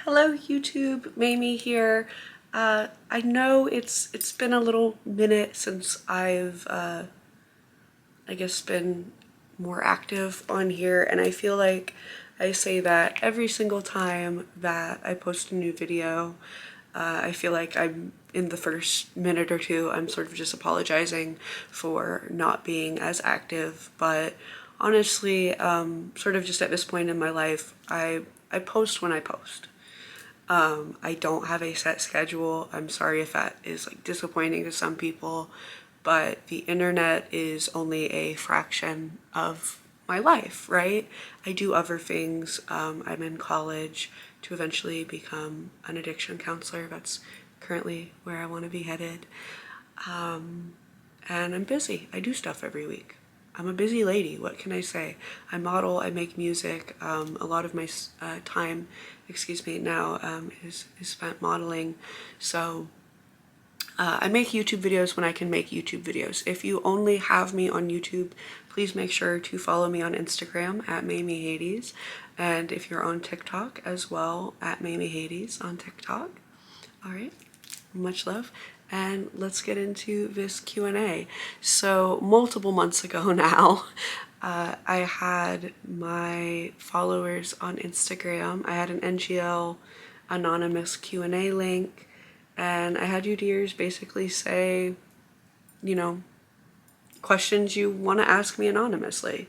Hello YouTube, Mamie here. I know it's been a little minute since I've I guess been more active on here, and I feel like I say that every single time that I post a new video. I feel like I'm in the first minute or two, I'm sort of just apologizing for not being as active, but honestly, sort of just at this point in my life, I post when I post. I don't have a set schedule. I'm sorry if that is like disappointing to some people, but the internet is only a fraction of my life, right? I do other things. I'm in college to eventually become an addiction counselor. That's currently where I want to be headed. And I'm busy. I do stuff every week. I'm a busy lady. What can I say? I model, I make music. A lot of my time, now is spent modeling. So I make YouTube videos when I can make YouTube videos. If you only have me on YouTube, please make sure to follow me on Instagram at Mamie Hades. And if you're on TikTok as well, at Mamie Hades on TikTok. All right, much love. And let's get into this Q&A. So multiple months ago now, I had my followers on Instagram. I had an NGL anonymous Q&A link, and I had you dears basically say, you know, questions you want to ask me anonymously.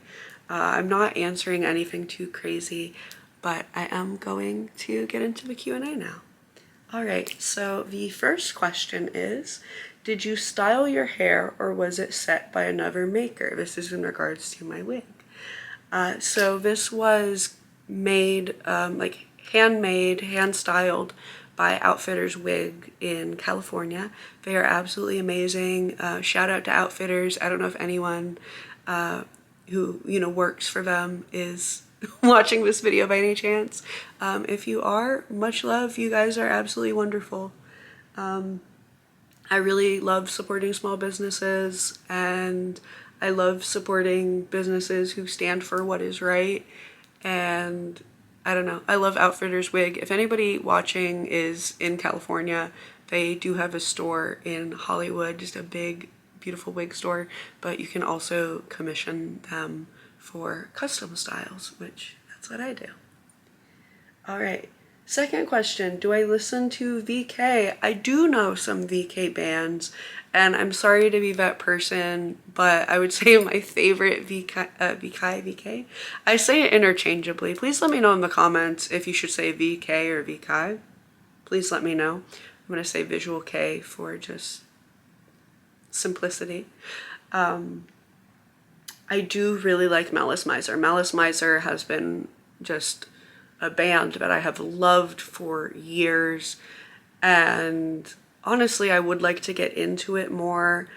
I'm not answering anything too crazy, but I am going to get into the Q&A now. All right, so the first question is, did you style your hair or was it set by another maker? This is in regards to my wig. So this was made, like handmade, hand styled by Outfitters Wig in California. They are absolutely amazing. Shout out to Outfitters. I don't know if anyone who, works for them is watching this video by any chance. If you are, much love. You guys are absolutely wonderful. I really love supporting small businesses, and I love supporting businesses who stand for what is right. And I don't know, I love Outfitters Wig. If anybody watching is in California, they do have a store in Hollywood, just a big, beautiful wig store, but you can also commission them for custom styles, which that's what I do. All right. Second question, do I listen to VK? I do know some VK bands, and I'm sorry to be that person, but I would say my favorite VK. I say it interchangeably. Please let me know in the comments if you should say VK or VK. Please let me know. I'm going to say Visual K for just simplicity. I do really like Malice Miser. Malice Miser has been just a band that I have loved for years, and honestly I would like to get into it more.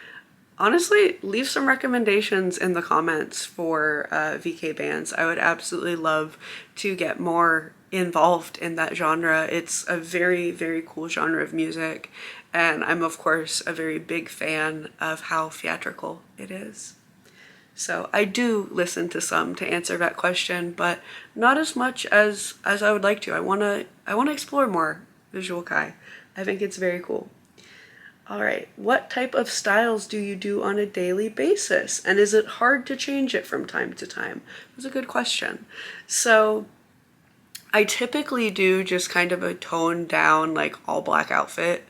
Honestly, leave some recommendations in the comments for VK bands. I would absolutely love to get more involved in that genre. It's a very, very cool genre of music, and I'm of course a very big fan of how theatrical it is. So I do listen to some to answer that question, but not as much as I would like to. I wanna explore more Visual Kai. I think it's very cool. All right, what type of styles do you do on a daily basis? And is it hard to change it from time to time? That's a good question. So I typically do just kind of a toned down, like all black outfit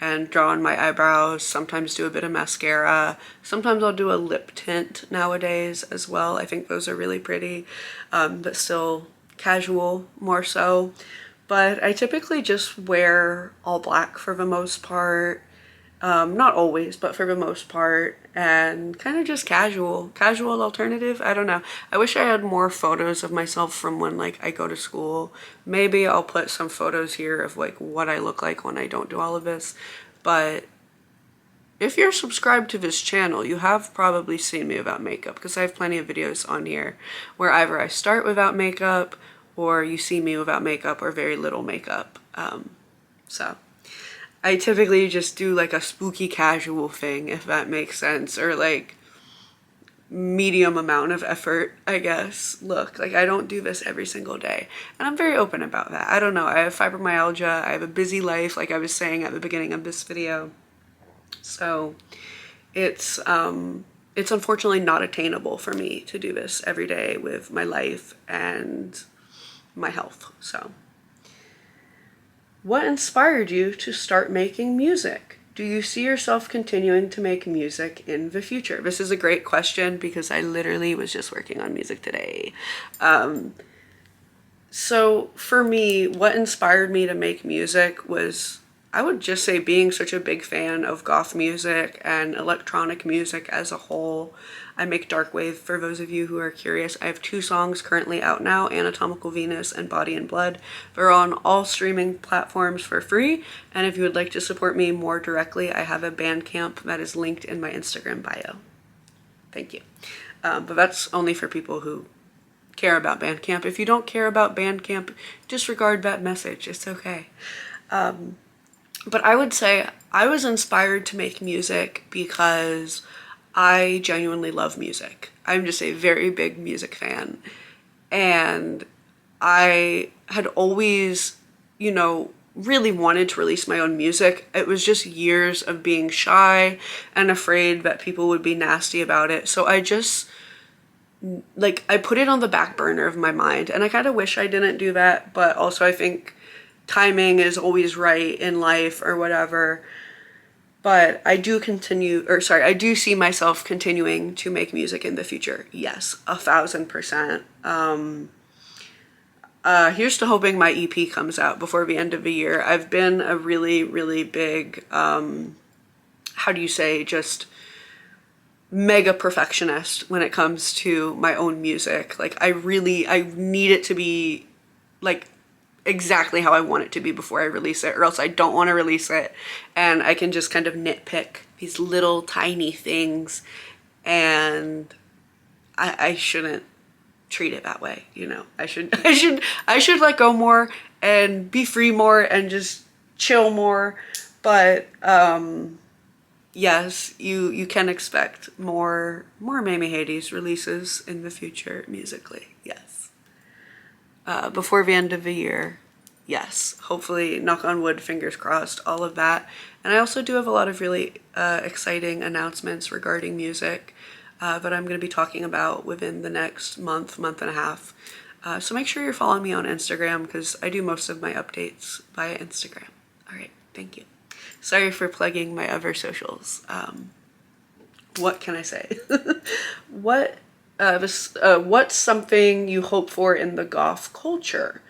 and draw on my eyebrows, sometimes do a bit of mascara. Sometimes I'll do a lip tint nowadays as well. I think those are really pretty, but still casual more so. But I typically just wear all black for the most part. Not always, but for the most part, and kind of just casual alternative. I don't know. I wish I had more photos of myself from when like I go to school. Maybe I'll put some photos here of like what I look like when I don't do all of this. But if you're subscribed to this channel, you have probably seen me without makeup, because I have plenty of videos on here where either I start without makeup or you see me without makeup or very little makeup. So I typically just do like a spooky casual thing, if that makes sense, or like medium amount of effort, I guess, look. Like, I don't do this every single day. And I'm very open about that. I don't know. I have fibromyalgia. I have a busy life, like I was saying at the beginning of this video. So it's unfortunately not attainable for me to do this every day with my life and my health. So what inspired you to start making music? Do you see yourself continuing to make music in the future? This is a great question because I literally was just working on music today. So for me, what inspired me to make music was, I would just say, being such a big fan of goth music and electronic music as a whole. I make dark wave, for those of you who are curious. I have 2 songs currently out now, Anatomical Venus and Body and Blood. They're on all streaming platforms for free, and if you would like to support me more directly, I have a Bandcamp that is linked in my Instagram bio. Thank you. But that's only for people who care about Bandcamp. If you don't care about Bandcamp, disregard that message. It's okay. But I would say I was inspired to make music because I genuinely love music. I'm just a very big music fan. And I had always, really wanted to release my own music. It was just years of being shy and afraid that people would be nasty about it. So I just, I put it on the back burner of my mind. And I kind of wish I didn't do that. But also I think timing is always right in life or whatever. But I do see myself continuing to make music in the future. Yes, 1,000%. Here's to hoping my EP comes out before the end of the year. I've been a really, really big, just mega perfectionist when it comes to my own music. Like, I need it to be like exactly how I want it to be before I release it, or else I don't want to release it. And I can just kind of nitpick these little tiny things, and I shouldn't treat it that way. I should let go more and be free more and just chill more. But yes, you can expect more Mamie Hades releases in the future musically. Yes. Before the end of the year. Yes, hopefully, knock on wood, fingers crossed, all of that. And I also do have a lot of really exciting announcements regarding music that I'm going to be talking about within the next month and a half. So make sure you're following me on Instagram because I do most of my updates via Instagram. All right, thank you. Sorry for plugging my other socials. What can I say? What's something you hope for in the goth culture?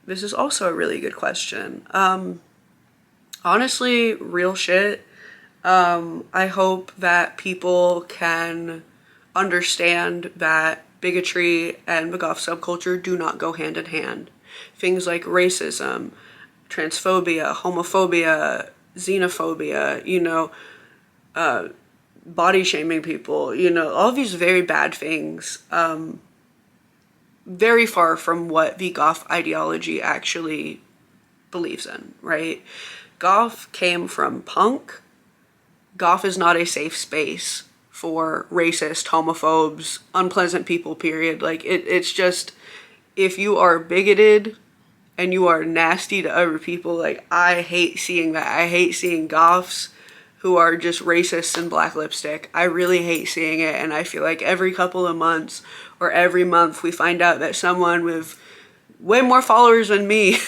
This is also a really good question. Honestly, real shit. I hope that people can understand that bigotry and the goth subculture do not go hand in hand. Things like racism, transphobia, homophobia, xenophobia, body shaming people, all these very bad things, very far from what the goth ideology actually believes in, right? Goth came from punk. Goth is not a safe space for racist, homophobes, unpleasant people, period. Like, it's just, if you are bigoted and you are nasty to other people, like, I hate seeing that. I hate seeing goths who are just racists in black lipstick. I really hate seeing it, and I feel like every couple of months or every month we find out that someone with way more followers than me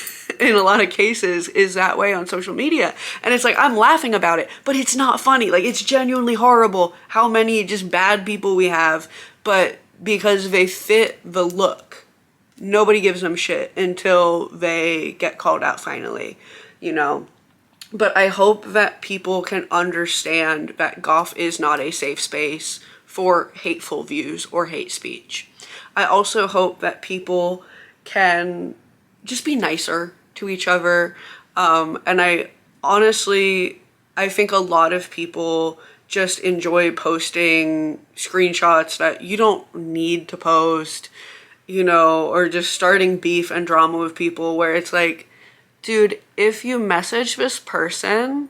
in a lot of cases is that way on social media. And it's like, I'm laughing about it, but it's not funny. Like, it's genuinely horrible how many just bad people we have, but because they fit the look, nobody gives them shit until they get called out finally, But I hope that people can understand that goth is not a safe space for hateful views or hate speech. I also hope that people can just be nicer to each other. And I think a lot of people just enjoy posting screenshots that you don't need to post, or just starting beef and drama with people where it's like, dude, if you message this person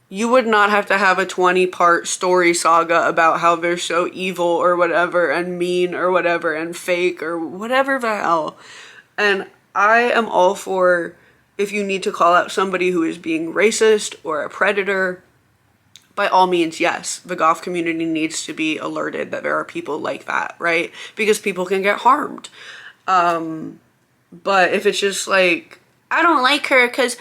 You would not have to have a 20-part story saga about how they're so evil or whatever and mean or whatever and fake or whatever the hell. And I am all for, if you need to call out somebody who is being racist or a predator, by all means, yes, the golf community needs to be alerted that there are people like that, right? Because people can get harmed. But if it's just like, I don't like her cause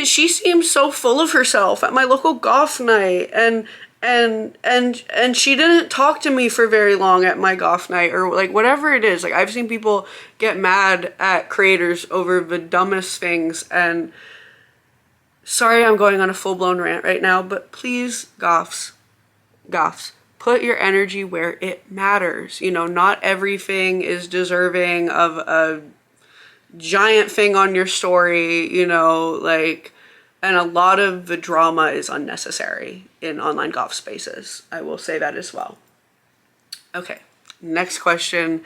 she seems so full of herself at my local golf night, and she didn't talk to me for very long at my golf night, or like whatever it is. Like, I've seen people get mad at creators over the dumbest things. And sorry, I'm going on a full-blown rant right now, but please, goths, put your energy where it matters. You know, not everything is deserving of a giant thing on your story, you know, like, and a lot of the drama is unnecessary in online golf spaces. I will say that as well. Okay, next question.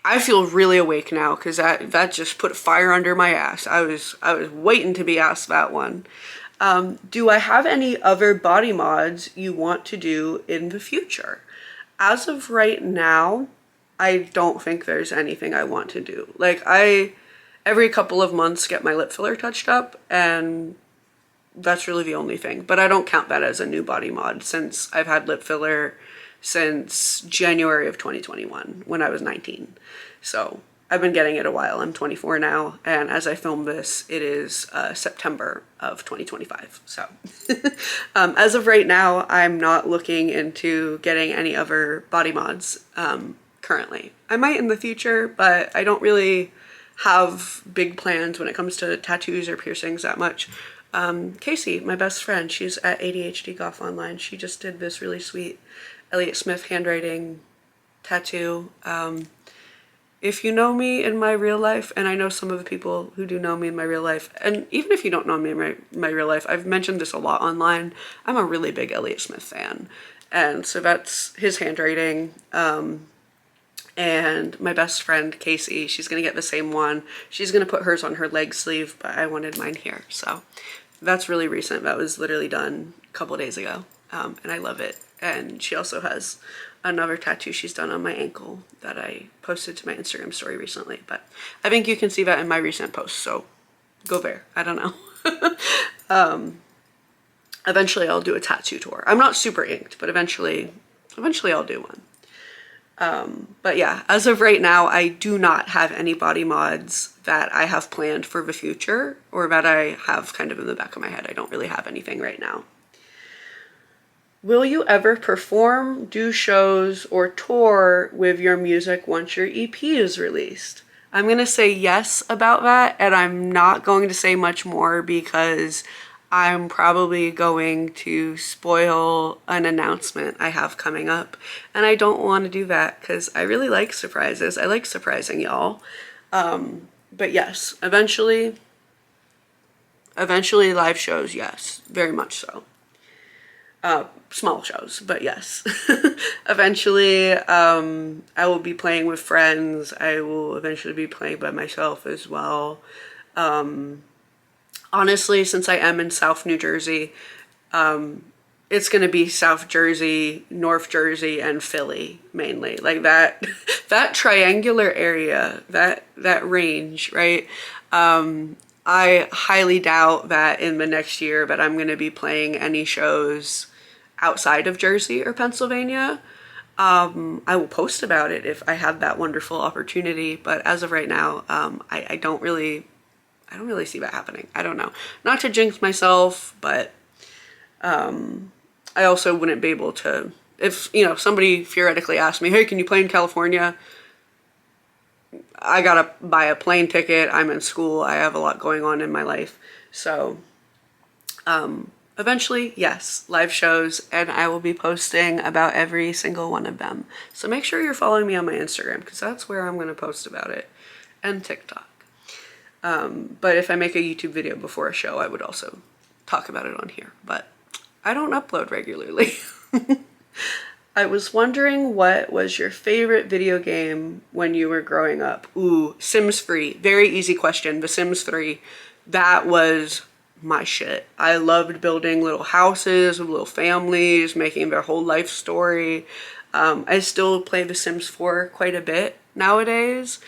I feel really awake now because that just put fire under my ass. I was waiting to be asked that one. Do I have any other body mods you want to do in the future? As of right now, I don't think there's anything I want to do. Like, I every couple of months get my lip filler touched up, and that's really the only thing. But I don't count that as a new body mod, since I've had lip filler since January of 2021 when I was 19. So I've been getting it a while. I'm 24 now, and as I film this, it is September of 2025. So as of right now, I'm not looking into getting any other body mods currently. I might in the future, but I don't really have big plans when it comes to tattoos or piercings that much. Casey, my best friend, she's at ADHD Golf Online. She just did this really sweet Elliott Smith handwriting tattoo. If you know me in my real life, and I know some of the people who do know me in my real life, and even if you don't know me in my real life, I've mentioned this a lot online, I'm a really big Elliott Smith fan. And so that's his handwriting. And my best friend, Casey, she's going to get the same one. She's going to put hers on her leg sleeve, but I wanted mine here. So that's really recent. That was literally done a couple days ago. And I love it. And she also has another tattoo she's done on my ankle that I posted to my Instagram story recently. But I think you can see that in my recent post, so go there. I don't know. Eventually I'll do a tattoo tour. I'm not super inked, but eventually I'll do one. But yeah, as of right now, I do not have any body mods that I have planned for the future, or that I have kind of in the back of my head. I don't really have anything right now. Will you ever perform, do shows, or tour with your music once your EP is released? I'm going to say yes about that, and I'm not going to say much more because I'm probably going to spoil an announcement I have coming up, and I don't want to do that because I really like surprises. I like surprising y'all. But yes, eventually live shows, yes, very much so. Small shows, but yes. Eventually, I will be playing with friends. I will eventually be playing by myself as well. Honestly, since I am in South New Jersey, it's going to be South Jersey, North Jersey, and Philly mainly. Like that triangular area, that range, right? I highly doubt that in the next year that I'm going to be playing any shows outside of Jersey or Pennsylvania. I will post about it if I have that wonderful opportunity, but as of right now, I don't really see that happening. I don't know. Not to jinx myself, but I also wouldn't be able to, if, you know, somebody theoretically asked me, hey, can you play in California? I gotta buy a plane ticket. I'm in school. I have a lot going on in my life. So, eventually, yes, live shows, and I will be posting about every single one of them. So make sure you're following me on my Instagram, because that's where I'm going to post about it, and TikTok. But if I make a YouTube video before a show, I would also talk about it on here, but I don't upload regularly. I was wondering, what was your favorite video game when you were growing up? Ooh, Sims 3. Very easy question. The Sims 3. That was my shit. I loved building little houses with little families, making their whole life story. I still play The Sims 4 quite a bit nowadays.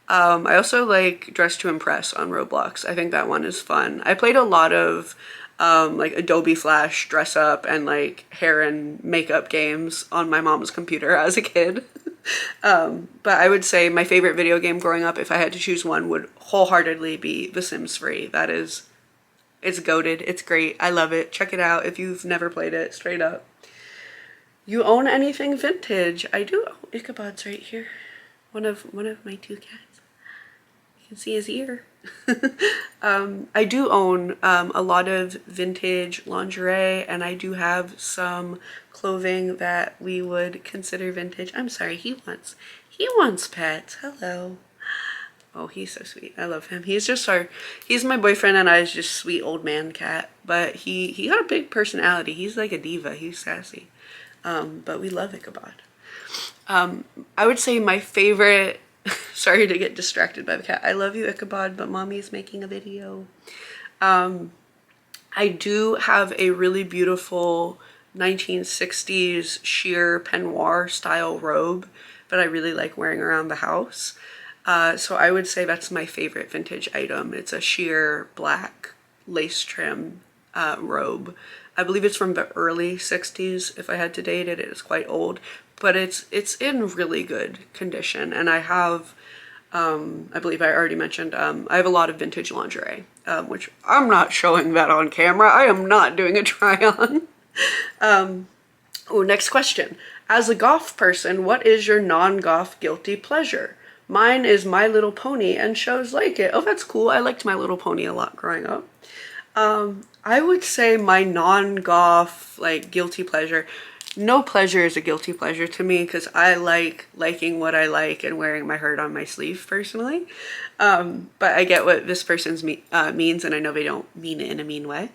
I also like Dress to Impress on Roblox. I think that one is fun. I played a lot of like Adobe Flash dress up and like hair and makeup games on my mom's computer as a kid. But I would say my favorite video game growing up, if I had to choose one, would wholeheartedly be The Sims 3. It's goated. It's great. I love it. Check it out if you've never played it, straight up. You own anything vintage? I do. Oh, Ichabod's right here. One of my two cats. You can see his ear. I do own a lot of vintage lingerie, and I do have some clothing that we would consider vintage. I'm sorry, he wants pets. Hello. Oh, he's so sweet. I love him. He's my boyfriend and I's just sweet old man cat, but he got a big personality. He's like a diva. He's sassy. But we love Ichabod. I would say my favorite, sorry to get distracted by the cat. I love you, Ichabod, but Mommy's making a video. I do have a really beautiful 1960s sheer peignoir style robe that I really like wearing around the house. So I would say that's my favorite vintage item. It's a sheer black lace trim robe. I believe it's from the early 60s. If I had to date it, it is quite old, but it's in really good condition. And I have, I believe I already mentioned, I have a lot of vintage lingerie, which I'm not showing that on camera. I am not doing a try on. Oh, next question. As a goth person, what is your non-goth guilty pleasure? Mine is My Little Pony and shows like it. Oh, that's cool. I liked My Little Pony a lot growing up. I would say my non-goth, like, guilty pleasure. No pleasure is a guilty pleasure to me because I like liking what I like and wearing my heart on my sleeve personally. But I get what this person's means, and I know they don't mean it in a mean way.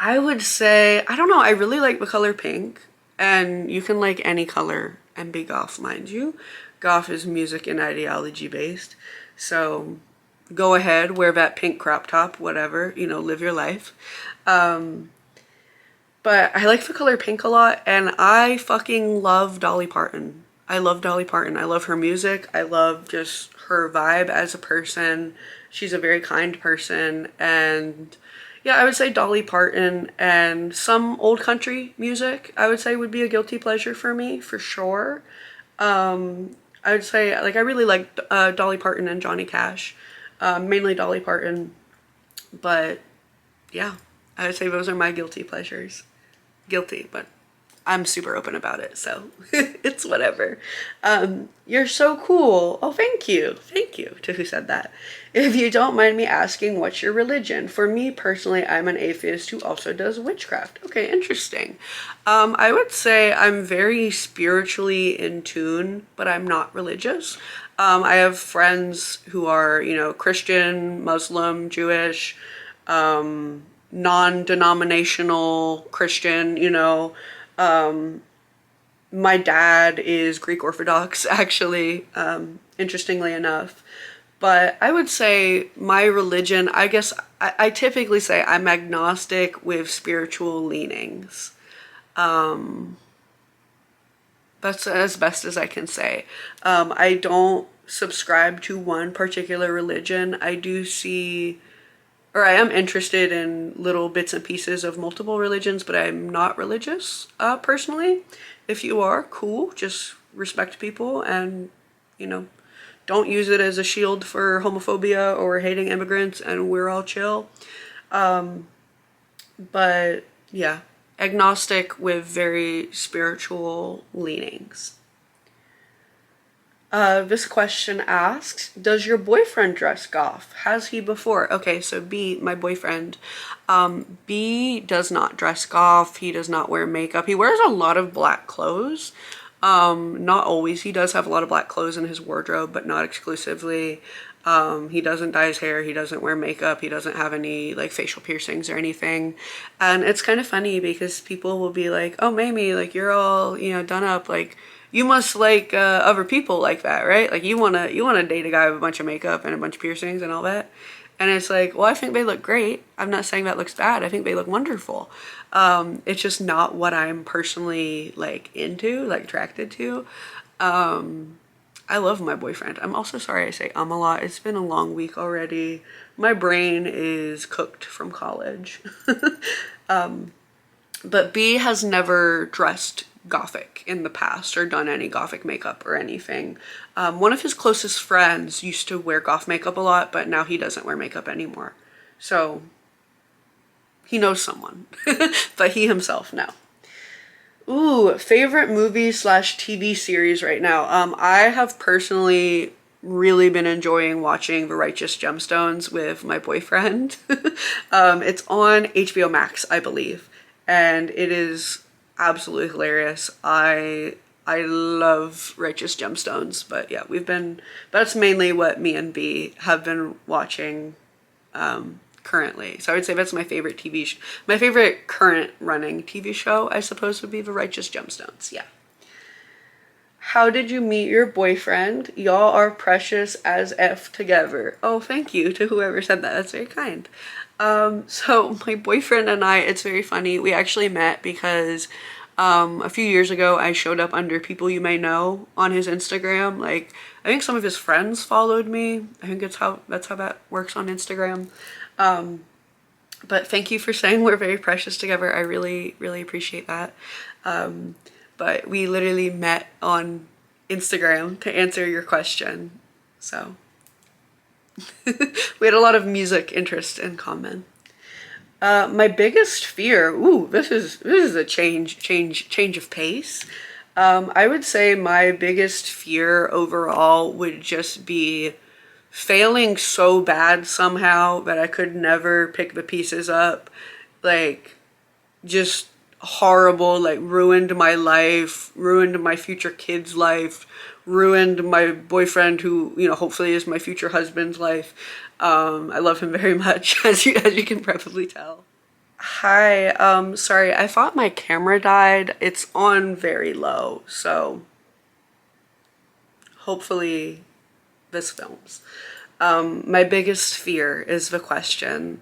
I would say, I don't know, I really like the color pink, and you can like any color and be goth, mind you. Goth is music and ideology based, so go ahead, wear that pink crop top, whatever, you know, live your life. But I like the color pink a lot, and I fucking love Dolly Parton. I love Dolly Parton. I love her music. I love just her vibe as a person. She's a very kind person, and yeah, I would say Dolly Parton and some old country music, I would say would be a guilty pleasure for me, for sure. I would say, like, I really like Dolly Parton and Johnny Cash. Mainly Dolly Parton, but yeah, I would say those are my guilty pleasures. Guilty, but I'm super open about it, so it's whatever. You're so cool. Oh, thank you to who said that. If you don't mind me asking, what's your religion? For me personally, I'm an atheist who also does witchcraft. Okay, interesting. I would say I'm very spiritually in tune, but I'm not religious. I have friends who are, you know, Christian, Muslim, Jewish, non-denominational Christian, you know. My dad is Greek Orthodox, actually, interestingly enough. But I would say my religion, I guess I typically say I'm agnostic with spiritual leanings. That's as best as I can say. I don't subscribe to one particular religion. I do see, or I am interested in little bits and pieces of multiple religions, but I'm not religious, personally. If you are, cool, just respect people and, you know, don't use it as a shield for homophobia or hating immigrants, and we're all chill. But yeah, agnostic with very spiritual leanings. This question asks, does your boyfriend dress goth? Has he before? Okay, so B, my boyfriend, B does not dress goth. He does not wear makeup. He wears a lot of black clothes. Not always. He does have a lot of black clothes in his wardrobe, but not exclusively. He doesn't dye his hair. He doesn't wear makeup. He doesn't have any like facial piercings or anything. And it's kind of funny because people will be like, oh, Mamie, like you're all, you know, done up. Like, you must like other people like that, right? Like you wanna date a guy with a bunch of makeup and a bunch of piercings and all that. And it's like, well, I think they look great. I'm not saying that looks bad. I think they look wonderful. It's just not what I'm personally like into, like attracted to. I love my boyfriend. I'm also sorry I say a lot. It's been a long week already. My brain is cooked from college. But B has never dressed gothic in the past or done any gothic makeup or anything. One of his closest friends used to wear goth makeup a lot, but now he doesn't wear makeup anymore. So he knows someone, but he himself, no. Ooh, favorite movie slash TV series right now. I have personally really been enjoying watching The Righteous Gemstones with my boyfriend. It's on HBO Max, I believe, and it is absolutely hilarious. I love Righteous Gemstones, but yeah, that's mainly what me and B have been watching currently. So I would say that's my favorite TV show. My favorite current running TV show, I suppose, would be The Righteous Gemstones. Yeah. How did you meet your boyfriend? Y'all are precious as F together. Oh, thank you to whoever said that. That's very kind. So my boyfriend and I, it's very funny. We actually met because a few years ago I showed up under People You May Know on his Instagram. Like, I think some of his friends followed me. I think that's how that works on Instagram. But thank you for saying we're very precious together. I really, really appreciate that. But we literally met on Instagram to answer your question. So we had a lot of music interest in common. My biggest fear, ooh, this is a change of pace. I would say my biggest fear overall would just be failing so bad somehow that I could never pick the pieces up. Like, just horrible, like ruined my life, ruined my future kid's life, ruined my boyfriend who, you know, hopefully is my future husband's life. I love him very much, as you can probably tell. Hi, sorry, I thought my camera died. It's on very low, so hopefully this films. My biggest fear is the question.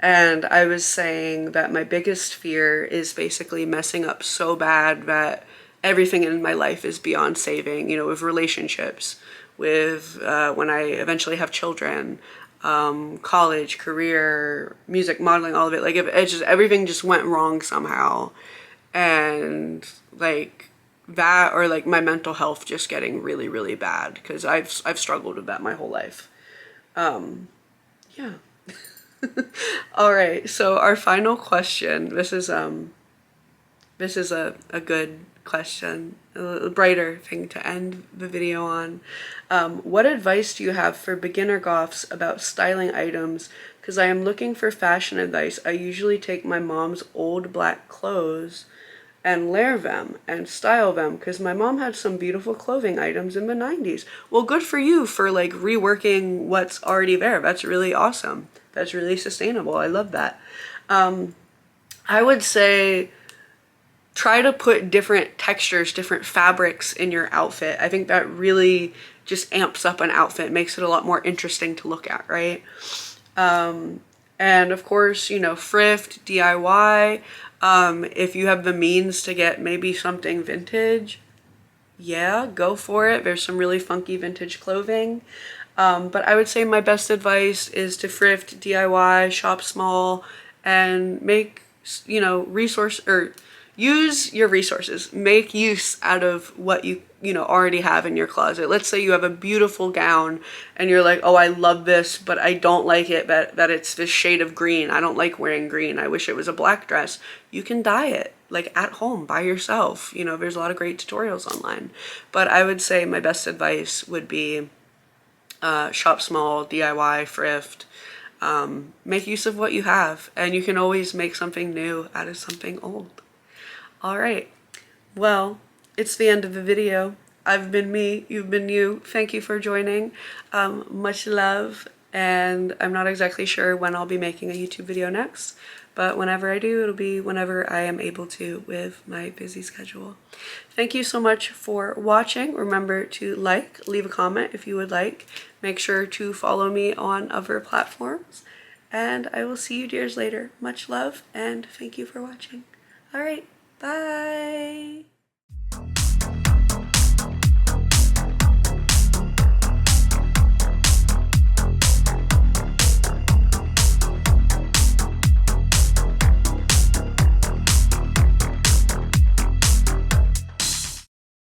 And I was saying that my biggest fear is basically messing up so bad that everything in my life is beyond saving, you know, with relationships, with when I eventually have children, college, career, music, modeling, all of it. Like, if it just, everything just went wrong somehow. And like that, or like my mental health just getting really, really bad, because I've struggled with that my whole life. Yeah. All right, so our final question. This is a good question, a brighter thing to end the video on. What advice do you have for beginner goths about styling items? Because I am looking for fashion advice. I usually take my mom's old black clothes and layer them and style them, because my mom had some beautiful clothing items in the 90s. Well, good for you for like reworking what's already there. That's really awesome. That's really sustainable. I love that. I would say try to put different textures, different fabrics in your outfit. I think that really just amps up an outfit, makes it a lot more interesting to look at, right? And of course, you know, thrift, DIY. If you have the means to get maybe something vintage, yeah, go for it. There's some really funky vintage clothing. But I would say my best advice is to thrift, DIY, shop small, and make, you know, use your resources. Make use out of what you already have in your closet. Let's say you have a beautiful gown and you're like, oh, I love this, but I don't like it that it's this shade of green. I don't like wearing green. I wish it was a black dress. You can dye it, like at home by yourself. You know, there's a lot of great tutorials online. But I would say my best advice would be shop small, DIY, thrift. Make use of what you have, and you can always make something new out of something old. All right, well, it's the end of the video. I've been me, you've been you. Thank you for joining. Much love, and I'm not exactly sure when I'll be making a YouTube video next, but whenever I do, it'll be whenever I am able to with my busy schedule. Thank you so much for watching. Remember to like, leave a comment if you would like. Make sure to follow me on other platforms, and I will see you dears later. Much love, and thank you for watching. All right, bye.